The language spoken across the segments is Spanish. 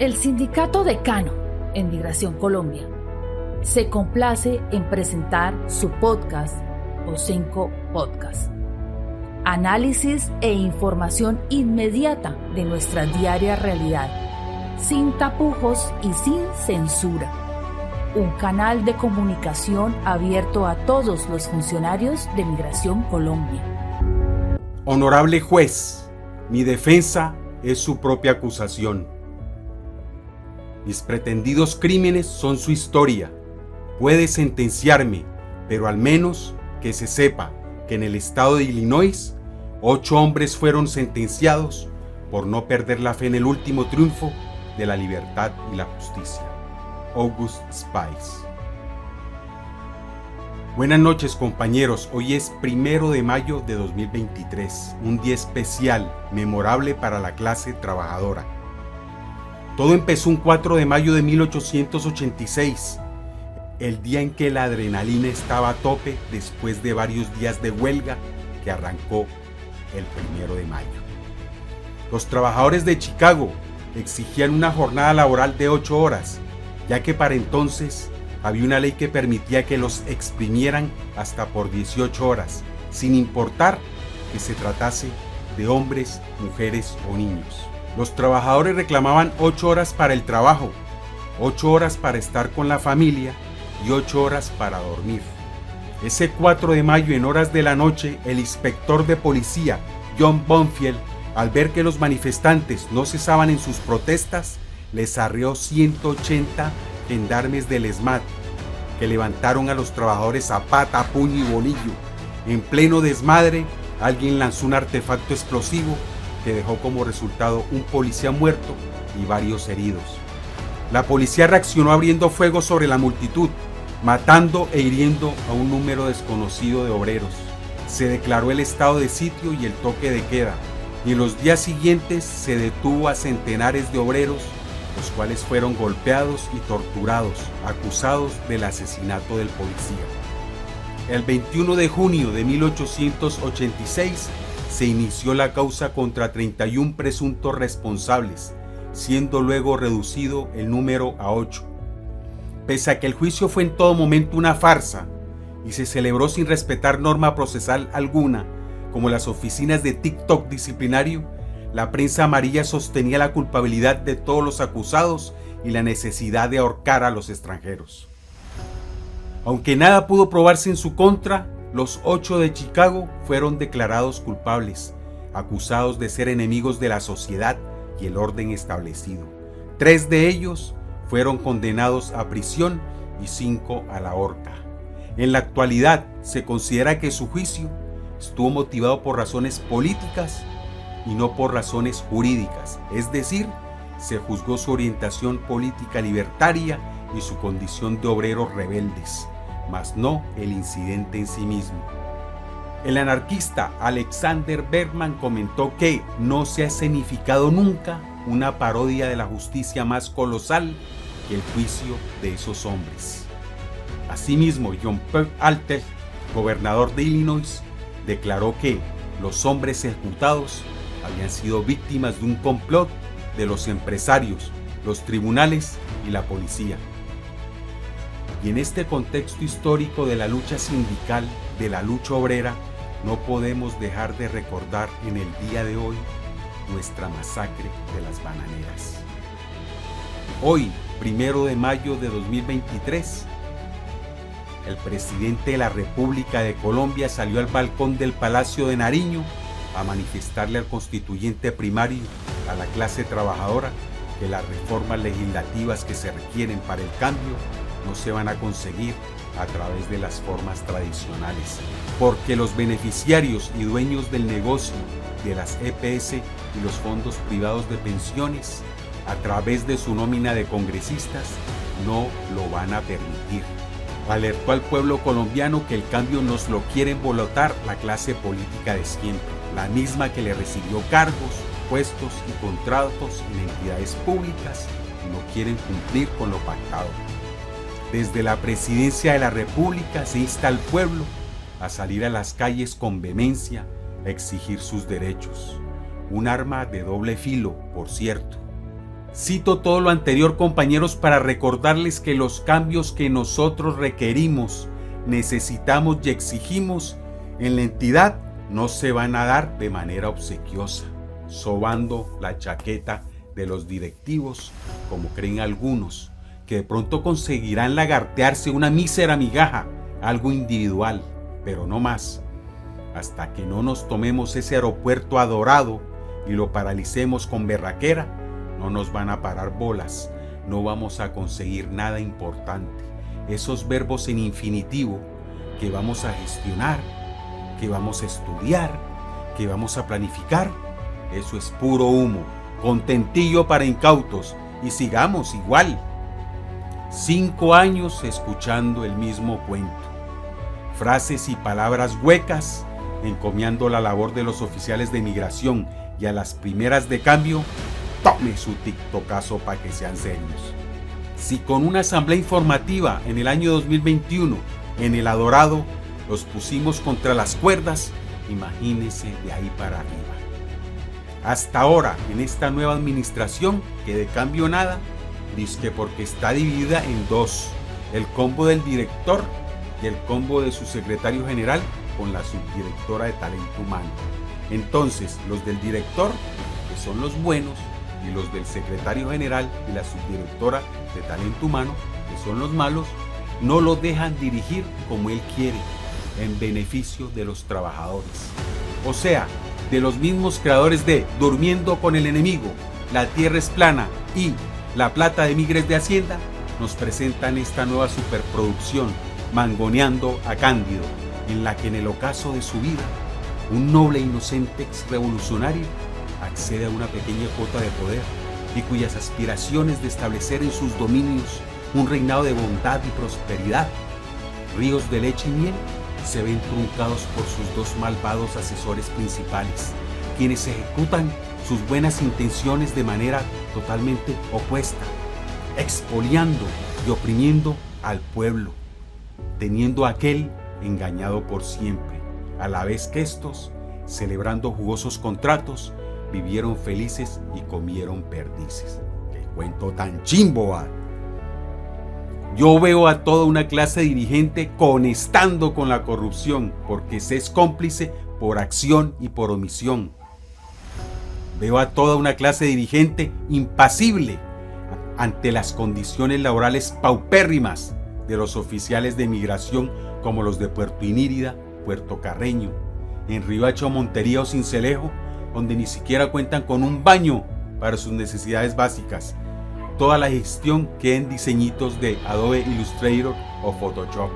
El Sindicato Decano en Migración Colombia se complace en presentar su podcast O5 Podcast. Análisis e información inmediata de nuestra diaria realidad, sin tapujos y sin censura. Un canal de comunicación abierto a todos los funcionarios de Migración Colombia. Honorable juez, mi defensa es su propia acusación. Mis pretendidos crímenes son su historia. Puede sentenciarme, pero al menos que se sepa que en el estado de Illinois, 8 hombres fueron sentenciados por no perder la fe en el último triunfo de la libertad y la justicia. August Spice. Buenas noches, compañeros. Hoy es 1 de mayo de 2023, un día especial, memorable para la clase trabajadora. Todo empezó un 4 de mayo de 1886, el día en que la adrenalina estaba a tope después de varios días de huelga que arrancó el 1 de mayo. Los trabajadores de Chicago exigían una jornada laboral de 8 horas, ya que para entonces había una ley que permitía que los exprimieran hasta por 18 horas, sin importar que se tratase de hombres, mujeres o niños. Los trabajadores reclamaban 8 horas para el trabajo, 8 horas para estar con la familia y 8 horas para dormir. Ese 4 de mayo, en horas de la noche, el inspector de policía, John Bonfield, al ver que los manifestantes no cesaban en sus protestas, les arreó 180 gendarmes del SMAT, que levantaron a los trabajadores a pata, puño y bolillo. En pleno desmadre, alguien lanzó un artefacto explosivo que dejó como resultado un policía muerto y varios heridos. La policía reaccionó abriendo fuego sobre la multitud, matando e hiriendo a un número desconocido de obreros. Se declaró el estado de sitio y el toque de queda, y en los días siguientes se detuvo a centenares de obreros, los cuales fueron golpeados y torturados, acusados del asesinato del policía. El 21 de junio de 1886 se inició la causa contra 31 presuntos responsables, siendo luego reducido el número a 8. Pese a que el juicio fue en todo momento una farsa y se celebró sin respetar norma procesal alguna, como las oficinas de TikTok disciplinario, la prensa amarilla sostenía la culpabilidad de todos los acusados y la necesidad de ahorcar a los extranjeros. Aunque nada pudo probarse en su contra, los 8 de Chicago fueron declarados culpables, acusados de ser enemigos de la sociedad y el orden establecido. 3 de ellos fueron condenados a prisión y 5 a la horca. En la actualidad se considera que su juicio estuvo motivado por razones políticas y no por razones jurídicas, es decir, se juzgó su orientación política libertaria y su condición de obreros rebeldes, mas no el incidente en sí mismo. El anarquista Alexander Bergman comentó que no se ha escenificado nunca una parodia de la justicia más colosal que el juicio de esos hombres. Asimismo, John P. Alter, gobernador de Illinois, declaró que los hombres ejecutados habían sido víctimas de un complot de los empresarios, los tribunales y la policía. Y en este contexto histórico de la lucha sindical, de la lucha obrera, no podemos dejar de recordar en el día de hoy nuestra masacre de las bananeras. Hoy, 1 de mayo de 2023, el presidente de la República de Colombia salió al balcón del Palacio de Nariño a manifestarle al constituyente primario, a la clase trabajadora, que las reformas legislativas que se requieren para el cambio no se van a conseguir a través de las formas tradicionales, porque los beneficiarios y dueños del negocio de las EPS y los fondos privados de pensiones, a través de su nómina de congresistas, no lo van a permitir. Alertó al pueblo colombiano que el cambio nos lo quiere embolotar la clase política de siempre, la misma que le recibió cargos, puestos y contratos en entidades públicas y no quieren cumplir con lo pactado. Desde la presidencia de la República se insta al pueblo a salir a las calles con vehemencia a exigir sus derechos. Un arma de doble filo, por cierto. Cito todo lo anterior, compañeros, para recordarles que los cambios que nosotros requerimos, necesitamos y exigimos en la entidad no se van a dar de manera obsequiosa, sobando la chaqueta de los directivos, como creen algunos, que de pronto conseguirán lagartearse una mísera migaja, algo individual, pero no más. Hasta que no nos tomemos ese aeropuerto adorado y lo paralicemos con berraquera, no nos van a parar bolas, no vamos a conseguir nada importante. Esos verbos en infinitivo que vamos a gestionar, que vamos a estudiar, que vamos a planificar, eso es puro humo, contentillo para incautos, y sigamos igual. 5 años escuchando el mismo cuento, frases y palabras huecas, encomiando la labor de los oficiales de migración, y a las primeras de cambio, tome su tiktokazo para que sean serios. Si con una asamblea informativa en el año 2021 en El Adorado los pusimos contra las cuerdas, imagínense de ahí para arriba. Hasta ahora, en esta nueva administración, que de cambio nada, dizque porque está dividida en dos, el combo del director y el combo de su secretario general con la subdirectora de talento humano. Entonces, los del director, que son los buenos, y los del secretario general y la subdirectora de talento humano, que son los malos, no lo dejan dirigir como él quiere, en beneficio de los trabajadores. O sea, de los mismos creadores de Durmiendo con el enemigo, La tierra es plana y La plata de Migres de Hacienda, nos presentan esta nueva superproducción, Mangoneando a Cándido, en la que en el ocaso de su vida, un noble e inocente ex revolucionario accede a una pequeña cuota de poder y cuyas aspiraciones de establecer en sus dominios un reinado de bondad y prosperidad, ríos de leche y miel, se ven truncados por sus dos malvados asesores principales, quienes ejecutan sus buenas intenciones de manera totalmente opuesta, expoliando y oprimiendo al pueblo, teniendo a aquel engañado por siempre, a la vez que estos, celebrando jugosos contratos, vivieron felices y comieron perdices. ¡Qué cuento tan chimbo, va! Yo veo a toda una clase dirigente conestando con la corrupción, porque se es cómplice por acción y por omisión. Veo a toda una clase dirigente impasible ante las condiciones laborales paupérrimas de los oficiales de migración, como los de Puerto Inírida, Puerto Carreño, en Riohacha, Montería o Sincelejo, donde ni siquiera cuentan con un baño para sus necesidades básicas. Toda la gestión queda en diseñitos de Adobe Illustrator o Photoshop.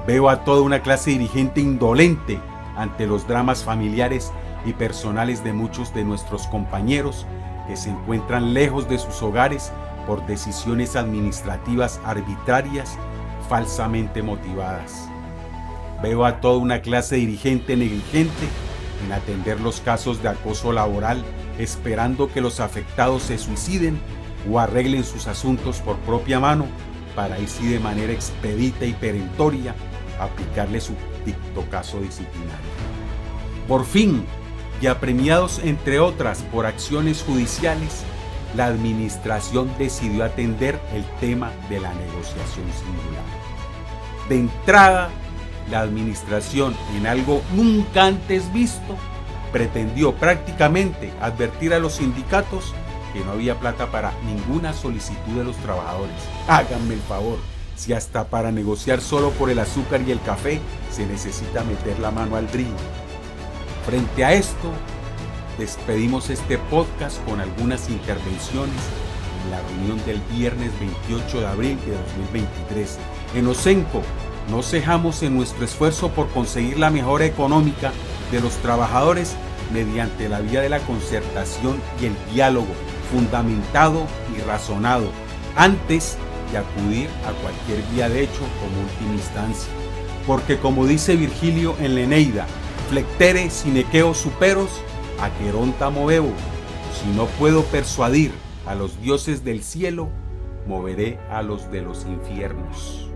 Veo a toda una clase dirigente indolente ante los dramas familiares y personales de muchos de nuestros compañeros que se encuentran lejos de sus hogares por decisiones administrativas arbitrarias, falsamente motivadas. Veo a toda una clase dirigente negligente en atender los casos de acoso laboral, esperando que los afectados se suiciden o arreglen sus asuntos por propia mano, para así de manera expedita y perentoria aplicarle su tiktokazo disciplinario. Por fin, y apremiados entre otras por acciones judiciales, la administración decidió atender el tema de la negociación singular. De entrada, la administración, en algo nunca antes visto, pretendió prácticamente advertir a los sindicatos que no había plata para ninguna solicitud de los trabajadores. Háganme el favor, si hasta para negociar solo por el azúcar y el café se necesita meter la mano al drill. Frente a esto, despedimos este podcast con algunas intervenciones en la reunión del viernes 28 de abril de 2023. En Osenco, no cejamos en nuestro esfuerzo por conseguir la mejora económica de los trabajadores mediante la vía de la concertación y el diálogo fundamentado y razonado, antes de acudir a cualquier vía de hecho como última instancia. Porque como dice Virgilio en la Eneida, flectere sinequeo superos, aqueronta movebo. Si no puedo persuadir a los dioses del cielo, moveré a los de los infiernos.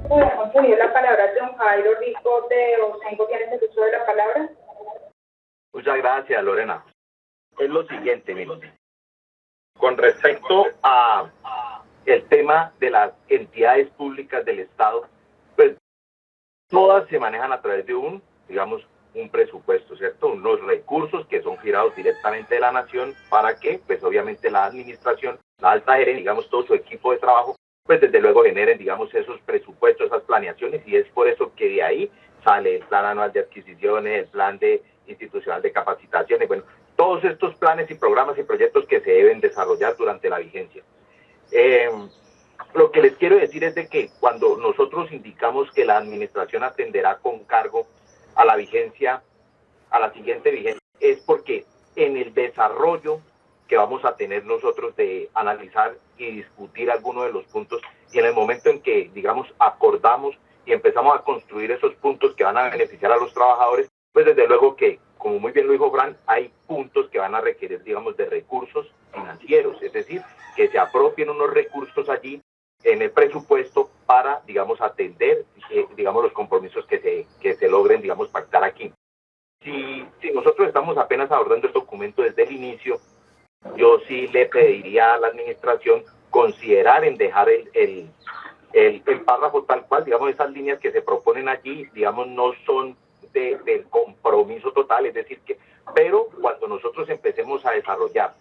Podemos pedir la palabra a John Jairo Rico de Osenco. ¿Tienes el uso de la palabra? Muchas gracias, Lorena. es lo siguiente, miren. Con respecto a el tema de las entidades públicas del Estado, pues todas se manejan a través de un presupuesto, ¿cierto? Unos recursos que son girados directamente de la nación para que, pues obviamente la administración, la alta gerencia, todo su equipo de trabajo, pues desde luego generen, esos presupuestos, esas planeaciones, y es por eso que de ahí sale el plan anual de adquisiciones, el plan institucional de capacitaciones, bueno, todos estos planes y programas y proyectos que se deben desarrollar durante la vigencia. Lo que les quiero decir es de que cuando nosotros indicamos que la administración atenderá con cargo a la vigencia, a la siguiente vigencia, es porque en el desarrollo que vamos a tener nosotros de analizar y discutir algunos de los puntos, y en el momento en que, acordamos y empezamos a construir esos puntos que van a beneficiar a los trabajadores, pues desde luego que, como muy bien lo dijo Fran, hay puntos que van a requerir, de recursos financieros, es decir, que se apropien unos recursos allí en el presupuesto para, atender, los compromisos que se logren, pactar aquí. Si nosotros estamos apenas abordando el documento desde el inicio, yo sí le pediría a la administración considerar en dejar el párrafo tal cual, esas líneas que se proponen allí, no son del compromiso total, es decir, pero cuando nosotros empecemos a desarrollar,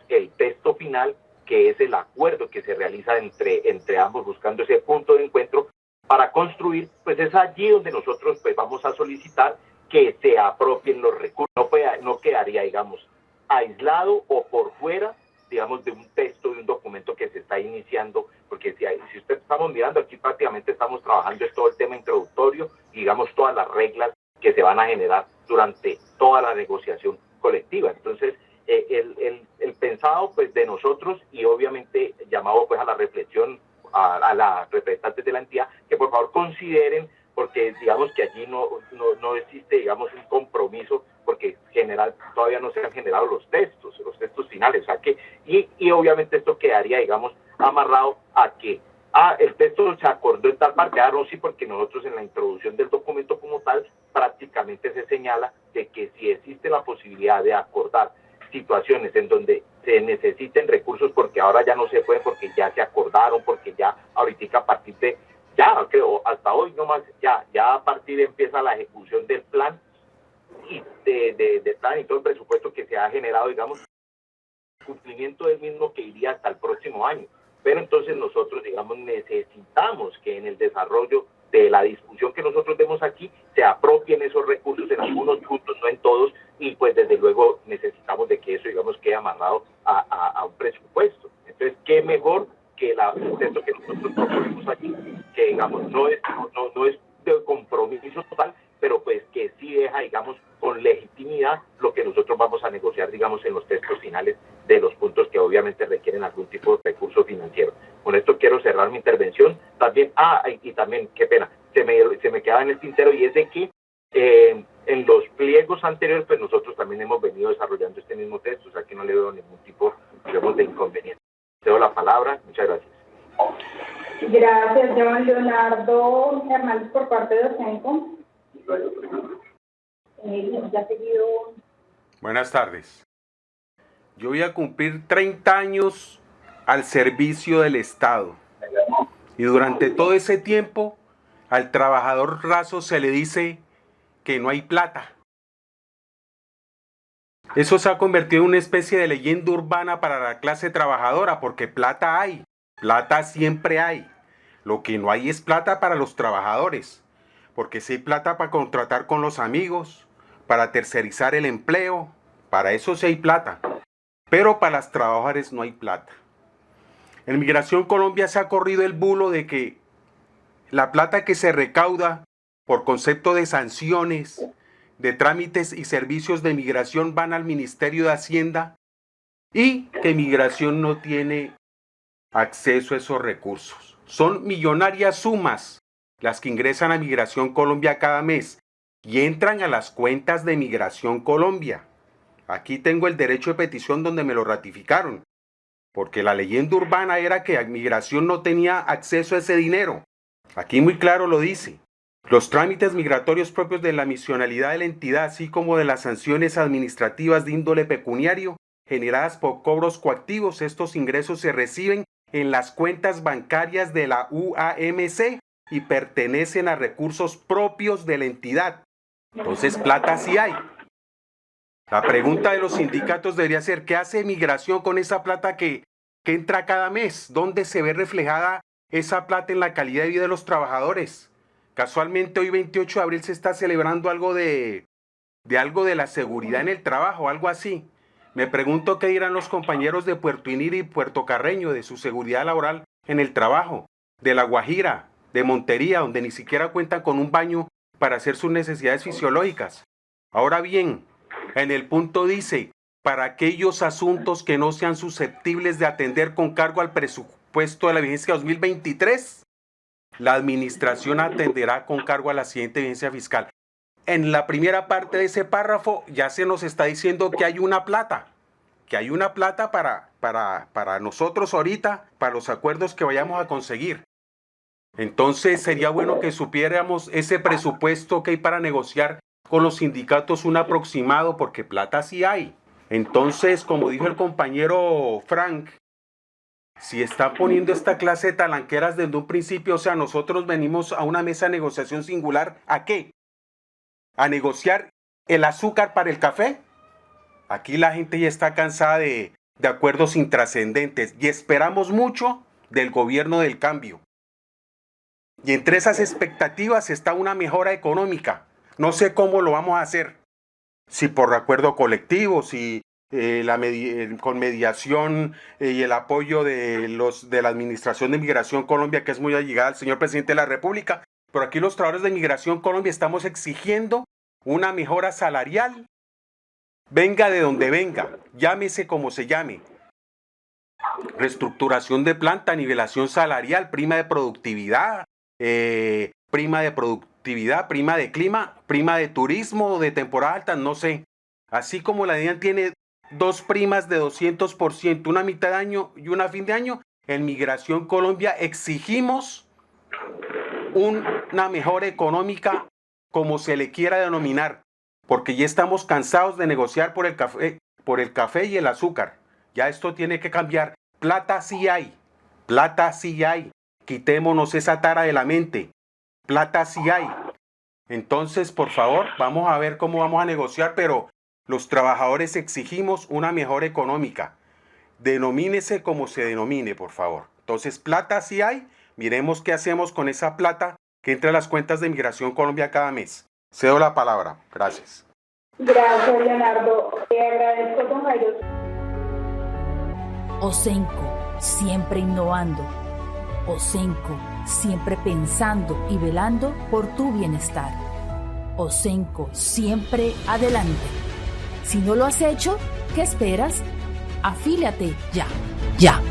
el texto final, que es el acuerdo que se realiza entre ambos, buscando ese punto de encuentro para construir, pues es allí donde nosotros pues vamos a solicitar que se apropien los recursos. No quedaría, aislado o por fuera, de un texto, de un documento que se está iniciando, porque si usted estamos mirando aquí, prácticamente estamos trabajando es todo el tema introductorio, todas las reglas que se van a generar durante toda la negociación colectiva. Entonces, el pensado pues de nosotros, y obviamente llamado pues a la reflexión a las representantes de la entidad, que por favor consideren, porque que allí no existe un compromiso, porque todavía no se han generado los textos finales, o sea que, y obviamente esto quedaría amarrado a que el texto se acordó en tal parte, no, sí, porque nosotros en la introducción del documento como tal prácticamente se señala de que si existe la posibilidad de acordar situaciones en donde se necesiten recursos, porque ahora ya no se puede, porque ya se acordaron, porque ya ahorita a partir de, ya creo, hasta hoy nomás, ya a partir empieza la ejecución del plan y del plan y todo el presupuesto que se ha generado, cumplimiento del mismo que iría hasta el próximo año. Pero entonces nosotros, necesitamos que en el desarrollo de la discusión que nosotros vemos aquí se apropien esos recursos en algunos puntos, no en todos, y pues desde luego necesitamos de que eso, quede amarrado a un presupuesto. Entonces, ¿qué mejor que el texto que nosotros proponemos aquí, que no es de compromiso total, pero pues que sí deja, con legitimidad lo que nosotros vamos a negociar, en los textos finales de los puntos que obviamente requieren algún tipo de recurso financiero. Con esto quiero cerrar mi intervención. También, y también, qué pena, se me quedaba en el tintero, y es de que en los pliegos anteriores, pues nosotros también hemos venido desarrollando este mismo texto, o sea que no le veo ningún tipo, de inconveniente. Cedo la palabra, muchas gracias. Gracias, John. Leonardo Hernández, por parte de Ocenco. Ya seguido. Buenas tardes. Yo voy a cumplir 30 años al servicio del Estado. Y durante todo ese tiempo, al trabajador raso se le dice que no hay plata. Eso se ha convertido en una especie de leyenda urbana para la clase trabajadora, porque plata hay, plata siempre hay. Lo que no hay es plata para los trabajadores, porque sí hay plata para contratar con los amigos, para tercerizar el empleo, para eso sí hay plata. Pero para los trabajadores no hay plata. En Migración Colombia se ha corrido el bulo de que la plata que se recauda por concepto de sanciones, de trámites y servicios de migración van al Ministerio de Hacienda y que Migración no tiene acceso a esos recursos. Son millonarias sumas las que ingresan a Migración Colombia cada mes y entran a las cuentas de Migración Colombia. Aquí tengo el derecho de petición donde me lo ratificaron, porque la leyenda urbana era que Migración no tenía acceso a ese dinero. Aquí muy claro lo dice. Los trámites migratorios propios de la misionalidad de la entidad, así como de las sanciones administrativas de índole pecuniario generadas por cobros coactivos, estos ingresos se reciben en las cuentas bancarias de la UAMC y pertenecen a recursos propios de la entidad. Entonces, plata sí hay. La pregunta de los sindicatos debería ser, ¿qué hace migración con esa plata que entra cada mes? ¿Dónde se ve reflejada esa plata en la calidad de vida de los trabajadores? Casualmente hoy 28 de abril se está celebrando algo de la seguridad en el trabajo, algo así. Me pregunto qué dirán los compañeros de Puerto Iniri y Puerto Carreño de su seguridad laboral en el trabajo, de La Guajira, de Montería, donde ni siquiera cuentan con un baño para hacer sus necesidades fisiológicas. Ahora bien, en el punto dice, para aquellos asuntos que no sean susceptibles de atender con cargo al presupuesto de la vigencia 2023, la administración atenderá con cargo a la siguiente vigencia fiscal. En la primera parte de ese párrafo ya se nos está diciendo que hay una plata para nosotros ahorita, para los acuerdos que vayamos a conseguir. Entonces sería bueno que supiéramos ese presupuesto que hay para negociar con los sindicatos, un aproximado, porque plata sí hay. Entonces, como dijo el compañero Frank, si está poniendo esta clase de talanqueras desde un principio, o sea, nosotros venimos a una mesa de negociación singular, ¿a qué? ¿A negociar el azúcar para el café? Aquí la gente ya está cansada de acuerdos intrascendentes y esperamos mucho del gobierno del cambio. Y entre esas expectativas está una mejora económica. No sé cómo lo vamos a hacer. Si por acuerdo colectivo, si con mediación y el apoyo de la Administración de Migración Colombia, que es muy allegada al señor presidente de la República. Pero aquí los trabajadores de Migración Colombia estamos exigiendo una mejora salarial. Venga de donde venga, llámese como se llame. Reestructuración de planta, nivelación salarial, prima de productividad, prima de clima, prima de turismo, de temporada alta, no sé. Así como la DIAN tiene 2 primas de 200%, una mitad de año y una fin de año, en Migración Colombia exigimos una mejora económica, como se le quiera denominar, porque ya estamos cansados de negociar por el café y el azúcar. Ya esto tiene que cambiar. Plata sí hay, quitémonos esa tara de la mente, plata sí hay. Entonces, por favor, vamos a ver cómo vamos a negociar, pero los trabajadores exigimos una mejora económica. Denomínese como se denomine, por favor. Entonces, plata sí hay, miremos qué hacemos con esa plata que entra a las cuentas de Migración Colombia cada mes. Cedo la palabra. Gracias. Gracias, Leonardo. Te agradezco, don Jairo. Osenco, siempre innovando. Osenco, siempre pensando y velando por tu bienestar. Osenco, siempre adelante. Si no lo has hecho, ¿qué esperas? Afíliate ya. Ya.